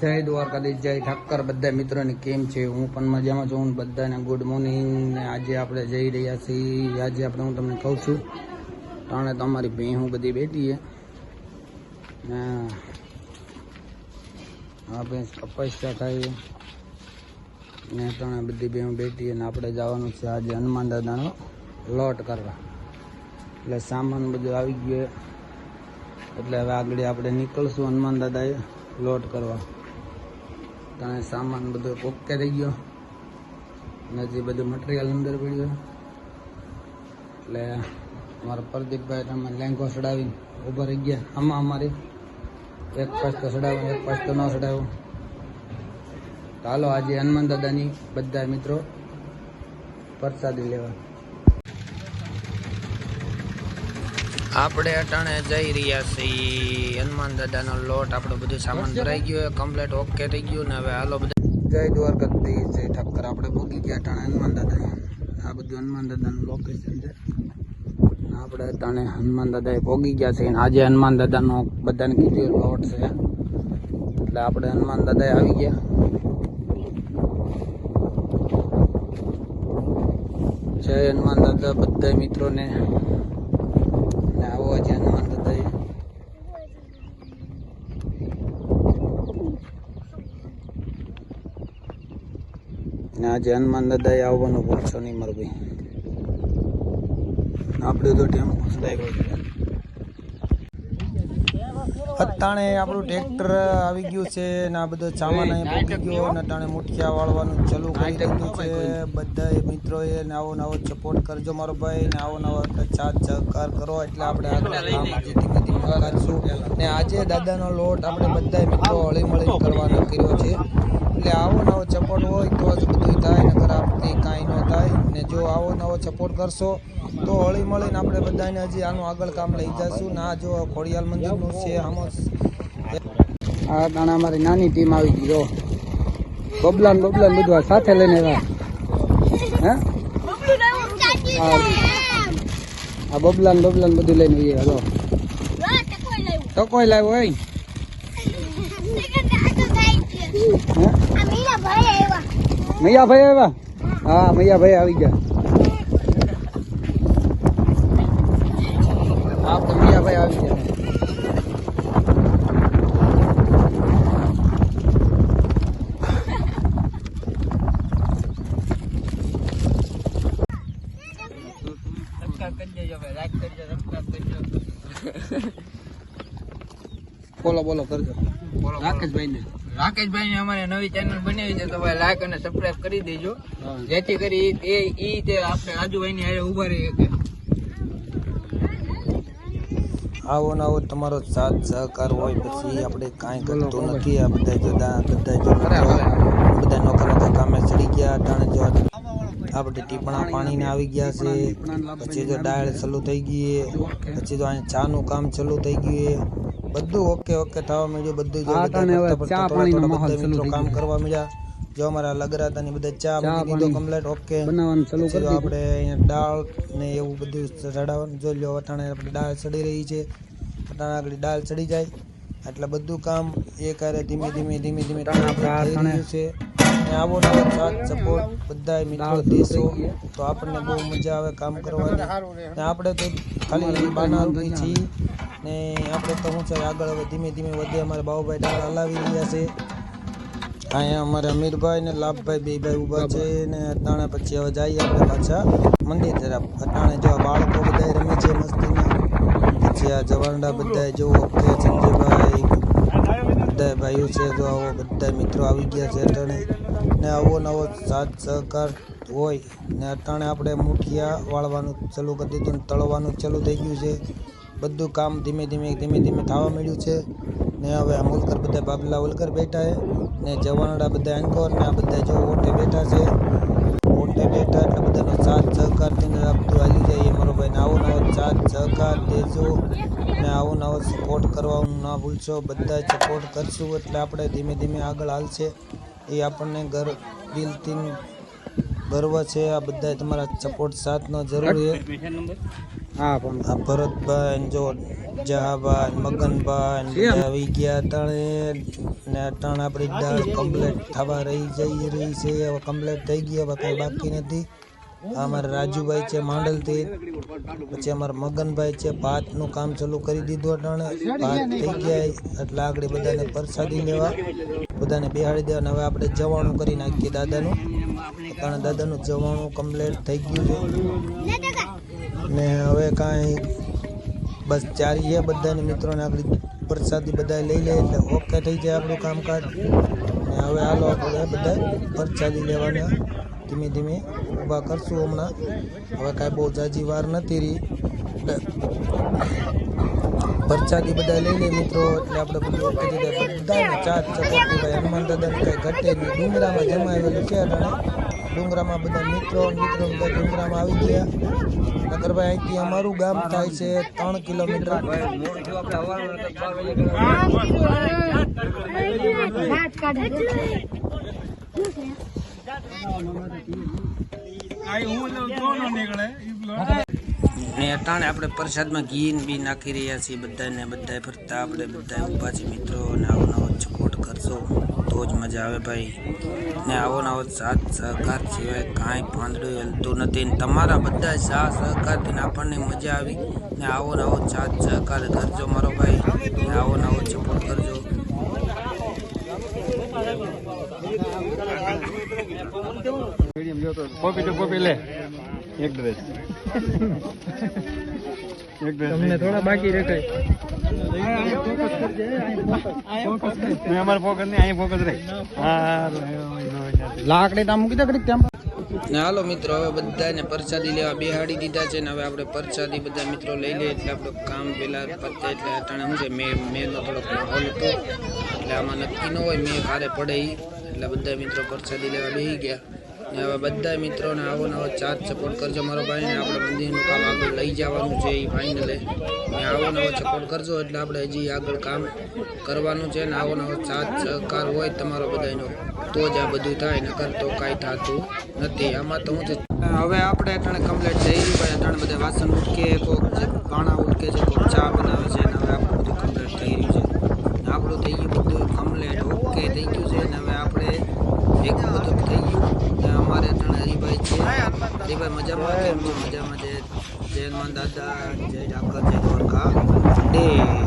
જય દ્વારકાધીશ, જય ઠક્કર બધા મિત્રોને કેમ છે? હું પણ મજામાં છું. બધાને ગુડ મોર્નિંગ. ને આજે આપણે જઈ રહ્યા છીએ. આજે આપણે હું તમને કહું છું, તાણે તમારી ભેહું બધી બેઠી છે. આ ભેંસ તપસ્યા થાય ને તાણે બધી ભેહું બેઠી. અને આપણે જવાનું છે આજે હનુમાન દાદાનો લોટ કરવા. એટલે સામાન બધું આવી ગયો. એટલે હવે આગળ આપણે નીકળશું હનુમાન દાદાએ લોટ કરવા. ત્યાં સામાન બધો ઓકે થઈ ગયો. હજી બધું મટીરિયલ અંદર પડ્યું. એટલે અમારા પ્રદીપભાઈ તમે લેંઘો ચડાવીને ઊભા રહી ગયા. આમાં અમારી એક પાસ તો ચડાવ્યો, એક પાસ તો ન ચડાવ્યો. ચાલો આજે હનુમાન દાદાની બધા મિત્રો પ્રસાદી લેવા. આપણે અટાણે જઈ રહ્યા છીએ હનુમાન દાદાનો લોટ. આપણો બધું સામાન ભરાઈ ગયો, કમ્પ્લીટ ઓકે થઈ ગયું. ને હવે હાલો બધા જય દ્વારકાધીશ, જય ઠક્કર. આપણે ભોગી ગયા અટાણે હનુમાન દાદા. આ બધું હનુમાન દાદાનું લોકેશન છે. આપણે અટાણે હનુમાન દાદાએ ભોગી ગયા છે. આજે હનુમાન દાદાનો બધાને કીધું લોટ છે. એટલે આપણે હનુમાન દાદાએ આવી ગયા. જય હનુમાન દાદા બધા મિત્રોને. આવો છે હનુમાન દાદા. ને આજે હનુમાન દાદાએ આવવાનું ભૂલશો નહીં મારું ભાઈ. આપણે તો ટેમ્પો અટાણે આપણું ટ્રેક્ટર આવી ગયું છે ને આ બધો સામાન અહીં પહોંચી ગયો. અને અટાણે મુઠિયા વાળવાનું ચાલુ કરી દીધું છે. બધા મિત્રોએ ને આવો નવો સપોર્ટ કરજો મારો ભાઈ. ને આવો નવો સાથ સહકાર કરો એટલે આપણે આગળ કામ ધીમે ધીમે કરશું. ને આજે દાદાનો લોટ આપણે બધા મિત્રો હળી મળી કરવાનો કર્યો છે. એટલે આવો નવો સપોર્ટ હોય તો જ બધું થાય, નકર આપણી કાંઈ ન થાય. ને જો આવો નવો સપોર્ટ કરશો તો હળી મળીને આપણે બધાને હજી આનું આગળ કામ લઈ જઈશું. ના જો ખોડિયાલ મંદિરનું છે આમાં. આ દાણા અમારી નાની ટીમ આવી ગઈ. જો બબલાન બધું સાથે લઈને આવ્યા. હે આ બબલાન બધું લઈને આવ્યા. તો કોઈ લાવ્યો હોય મૈયાભાઈ આવ્યા. હા મૈયાભાઈ આવી ગયા. આપણે મૈયાભાઈ આવી ગયા. બોલો કરજો રાકેશભાઈ ને અમારે નવી ચેનલ બનાવી છે, તો ભાઈ લાઈક અને સબસ્ક્રાઇબ કરી દેજો, જેથી કરી તે આપણે આજુભાઈ ની હારે ઉભા રહી શકે. આવો ને આવો તમારો સાથ સહકાર હોય પછી આપણે કાંઈ કરતું નથી. આ બધા નોકરા કામે ચડી ગયા. અટાણે જો આપણે ટીપણા પાણીને આવી ગયા છે. પછી તો ડાળ ચાલુ થઈ ગઈ. પછી તો અહીંયા ચા નું કામ ચાલુ થઈ ગયું. બધું ઓકે થવા મળ્યું. બધું કામ કરવા મળ્યા. જો અમારા લગરાતાની બધા ચા મૂકી દીધો કમ્પ્લીટ ઓકે. આપણે અહીંયા દાળ ને એવું બધું ચડાવવાનું જો લો. અટાણે આપણે દાળ ચડી રહી છે. અટાણે આગળ દાળ ચડી જાય એટલે બધું કામ એક હારે ધીમે ધીમે થઈ રહ્યું છે. આવો નવો સાથ સપોર્ટ બધા મિત્રો દેશો તો આપણને બહુ મજા આવે કામ કરવાની. ને આપણે તો ખાલી બાના રૂપી છીએ. ને આપણે તો શું છે આગળ હવે ધીમે ધીમે વધે. અમારે બાબુભાઈ દાળ હલાવી રહ્યા છે. અહીંયા અમારે અમીરભાઈ ને લાભભાઈ બે ભાઈ ઊભા છે. ને અટાણે પછી હવે જઈએ આપણે પાછા મંદિર તરફ. અટાણે જો બાળકો બધા રમે છે મસ્તીના. પછી આ જવાનડા બધા જો ઓકે સંજયભાઈ બધા ભાઈઓ છે. તો આવો બધા મિત્રો આવી ગયા છે અટાણે. ને આવો નવો સાથ સહકાર હોય. ને અટાણે આપણે મુઠિયા વાળવાનું ચાલુ કરી દીધું. તળવાનું ચાલુ થઈ ગયું છે. બધું કામ ધીમે ધીમે થવા મળ્યું છે. ને હવે આ મુલકર બધા બાબલા વલકર બેઠા છે. ને જવાનડા બધા એન્કોર ને આ બધા જો ઓટે બેઠા છે. એટલે બધાનો સાથ સહકાર થઈને બધું હાલી જાય મારો ભાઈ. ને આવો નવો સાથ સહકાર દેજો ને આવો નવો સપોર્ટ કરવાનું ના ભૂલશો. બધા સપોર્ટ કરશું એટલે આપણે ધીમે ધીમે આગળ હાલશે. એ આપણને દિલથી ગર્વ છે. આ બધા તમારા સપોર્ટ સાથનો જરૂર છે. આ ભરતભાઈ જો જહાભાઈ મગનભાઈ બધા આવી ગયા અટાણે ને અટાણે આપણી દાળ કમ્પ્લીટ થવા રહી છે હવે કમ્પ્લીટ થઈ ગઈ હવે કઈ બાકી નથી આ અમારા રાજુભાઈ છે માંડલથી પછી અમારા મગનભાઈ છે ભાતનું કામ ચાલુ કરી દીધું અટાણે ભાત થઈ ગયા એટલે આગળ બધાને પ્રસાદી લેવા બધાને બેહાડી દેવા હવે આપણે જવાનું કરી નાખીએ દાદાનું કારણ દાદાનું જવાનું કમ્પ્લીટ થઈ ગયું છે ને હવે કાંઈ બસ ચારી છે બધાને મિત્રોને આગળ પ્રસાદી બધા લઈ લે એટલે ઓકે થઈ જાય આપણું કામકાજ ને હવે હાલો આપણે બધા પ્રસાદી લેવાના ધીમે ધીમે ઊભા કરશું હમણાં હવે કાંઈ બહુ જાજી વાર નથી રહી એટલે પ્રસાદી બધા લઈ લે મિત્રો એટલે આપણે બધું ઓકે થઈ જાય બધાને ચાર ચપાતી ભાઈ હનુમાન દાદાને કાંઈ ઘટે નહીં ડુંગરામાં જમાવેલું છે અટાણે ડુંગરામાં બધા મિત્રો બધા ડુંગરામાં આવી ગયા નગરભાઈ અહીંથી અમારું ગામ થાય છે 3 કિલોમીટર ને અટાણે આપણે પ્રસાદમાં ઘી બી નાખી રહ્યા છીએ બધાને બધા ફરતા આપણે બધા ઊભા છીએ મિત્રો ને આવો નવો સપોર્ટ કરશો તો જ મજા આવે ભાઈ ને આવો નવો સાથ સહકાર સિવાય કાંઈ પાંદડું હલતું નથી ને તમારા બધા સાથ સહકારથી આપણને મજા આવી ને આવો નવો સાથ સહકાર કરજો મારો ભાઈ ને આવો નવો સપોર્ટ કરજો કોપી લે એક ડ્રેસ તમને થોડા બાકી રખાય અમારે ફોકસ નહીં અહીં ફોકસ રહે લાકડી ત્યાં મૂકી દે ને હાલો મિત્રો હવે બધાને પ્રસાદી લેવા બેહાડી દીધા છે ને હવે આપણે પ્રસાદી બધા મિત્રો લઈ લઈએ એટલે આપણું કામ પેલા પતે એટલે અટાણે શું છે મેળનો થોડોક માહોલ હતો એટલે આમાં નક્કી ન હોય મેં ભારે પડે એટલે બધા મિત્રો પ્રસાદી લેવા બેસી ગયા ને હવે બધા મિત્રોને આવો નવો ચાર્જ સપોર્ટ કરજો મારો ભાઈને આપણે મંદિરનું કામ આગળ લઈ જવાનું છે એ ફાઇનલે ને આવો નવો સપોર્ટ કરજો એટલે આપણે હજી આગળ કામ કરવાનું છે ને આવો નવો ચાર્જ સહકાર હોય તમારો બધાનો તો જ આ બધું થાય નકર તો કાંઈ થતું નથી આમાં તો હું હવે આપણે અટાણે કમ્પ્લીટ થઈ ગયું ભાઈ અટાણે બધા વાસણ ઉટકે કોઈક પાણા ઉટકે છે કોઈક ચા બનાવે છે ને હવે આપણું બધું કમ્પ્લીટ થઈ રહ્યું છે આપણું થઈ ગયું બધું કમ્પ્લીટ ઓકે થઈ ગયું છે ને હવે આપણે એક બધું થઈ ગયું ને અમારે અટાણે હરિભાઈ છે હરિભાઈ મજામાં કેમ છે મજામાં છે જય હનુમાન દાદા જય ડાકર જય દ્વારકા દેશ